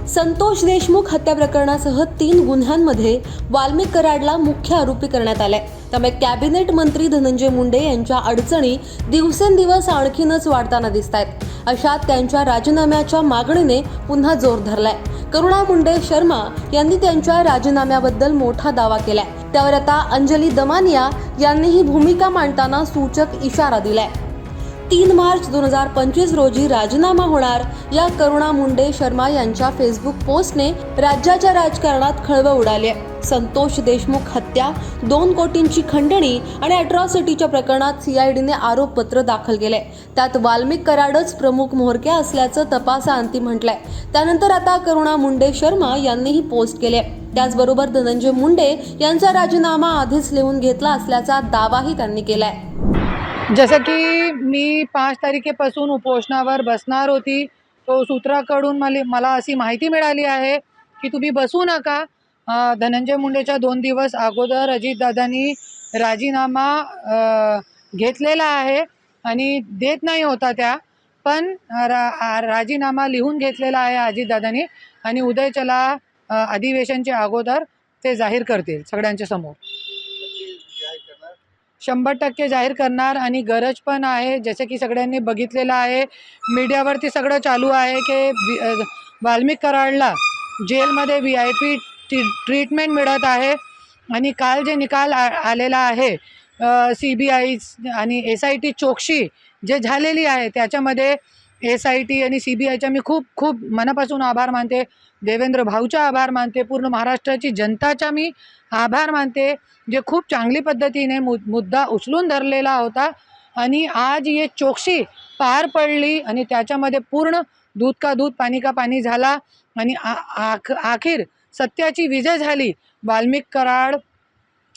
संतोष देशमुख हत्या प्रकरणासह 3 गुन्ह्यांमध्ये वाल्मिक कराडला मुख्य आरोपी करण्यात आले। त्यामुळे कॅबिनेट मंत्री धनंजय मुंडे यांच्या अडचणी दिवसेंदिवस आणखीनच वाढताना दिसतायत। अशात त्यांच्या राजीनाम्याच्या मागणीने पुन्हा जोर धरलाय। करुणा मुंडे शर्मा यांनी त्यांच्या राजीनाम्याबद्दल मोठा दावा केलाय। त्यावर आता अंजली दमानिया यांनीही भूमिका मांडताना सूचक इशारा दिलाय। 3 मार्च 2025 रोजी राजीनामा होणार या करुणा मुंडे शर्मा यांच्या फेसबुक पोस्टने राज्याच्या राजकारणात खळबळ उडाली आहे। संतोष देशमुख हत्या, 2 कोटींची खंडणी आणि अॅट्रॉसिटीच्या प्रकरणात सीआयडीने आरोपपत्र दाखल केले। त्यात वाल्मिक कराडच प्रमुख म्होरक्या असल्याचं तपासाअंती म्हटलंय। त्यानंतर आता करुणा मुंडे शर्मा यांनीही पोस्ट केले। त्याचबरोबर धनंजय मुंडे यांचा राजीनामा आधीच लिहून घेतला असल्याचा दावाही त्यांनी केलाय। जसं की मी 5 तारखेपासून उपोषणावर बसणार होती, तो सूत्राकडून मला अशी माहिती मिळाली आहे की तुम्ही बसू नका। धनंजय मुंडेच्या 2 दिवस अगोदर अजितदादांनी राजीनामा घेतलेला आहे आणि देत नाही होता त्या, पण राजीनामा लिहून घेतलेला आहे अजितदादांनी आणि उद्याच्याला अधिवेशनच्या अगोदर ते जाहीर करतील सगळ्यांच्या समोर। 100% जाहीर करणार आणि गरज पण आहे। जसे की सगळ्यांनी बघितलेलं आहे, मीडियावरती सगळं चालू आहे की वाल्मिक कराडला जेलमध्ये VIP ट्रीटमेंट मिळत आहे आणि काल जे निकाल आलेला आहे CBI आणि SIT चौकशी जे झालेली आहे त्याच्यामध्ये SIT आणि CBIचा मी खूप मनापासून आभार मानते। देवेंद्र भाऊचा आभार मानते, पूर्ण महाराष्ट्राची जनताचा मी आभार मानते, जे खूप चांगली पद्धतीने मुद्दा उचलून धरलेला होता आणि आज ये चौकशी पार पडली आणि त्याच्यामध्ये पूर्ण दूध का दूध पाणी का पाणी झाला आणि आखिर सत्याची विजय झाली। वाल्मिक कराड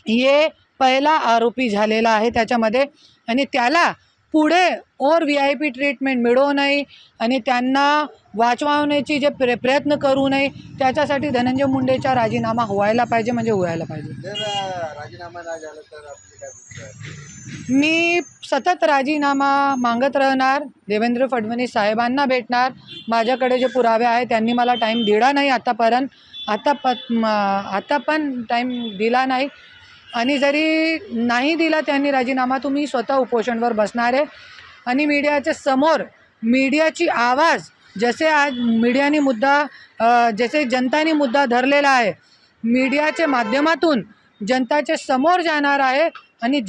ये पहिला आरोपी झालेला आहे त्याच्यामध्ये आणि त्याला पुढे और VIP ट्रीटमेंट मिळू नये आणि त्यांना वाचवण्याची जे प्रयत्न करू नये, त्याच्यासाठी धनंजय मुंडेचा राजीनामा व्हायला पाहिजे, म्हणजे व्हायला पाहिजे। जर राजीनामा नाही झाला तर आपली काय भूमिका आहे? मी सतत राजीनामा मागत राहणार, देवेंद्र फडणवीस साहेबांना भेटणार। माझ्याकडे जे पुरावे आहे त्यांनी मला टाईम दिला नाही आतापर्यंत, आता पण टाईम दिला नाही आणि जरी नाही दिला त्यांनी राजीनामा, तुम्ही स्वतः उपोषणावर बसणार आहे आणि मीडियाच्या समोर मीडियाची आवाज, जसे आज मीडियाने मुद्दा जसे जनताने मुद्दा धरलेला आहे, मीडियाच्या माध्यमातून जनताच्या समोर जाणार आहे आणि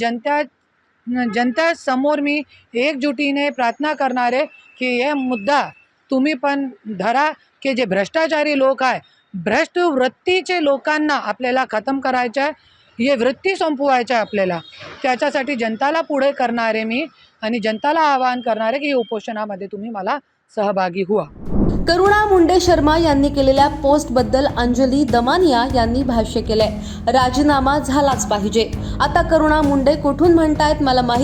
जनता समोर मी एकजुटीने प्रार्थना करणार आहे की हे मुद्दा तुम्ही पण धरा की जे भ्रष्टाचारी लोक आहे, भ्रष्ट वृत्तीचे लोकांना आपल्याला खतम करायचं आहे, हे वृत्ती संपवायचं आहे आपल्याला। त्याच्यासाठी जनताला पुढे करणार आहे मी आणि जनताला आवाहन करणार आहे की उपोषणामध्ये तुम्ही मला सहभागी व्हा। करुणा मुंडे शर्मा यांनी केलेल्या पोस्टबद्दल अंजली दमानिया यांनी भाष्य केलंय। राजीनामा झालाच पाहिजे। आता करुणा मुंडे कुठून म्हणतायत मला माहिती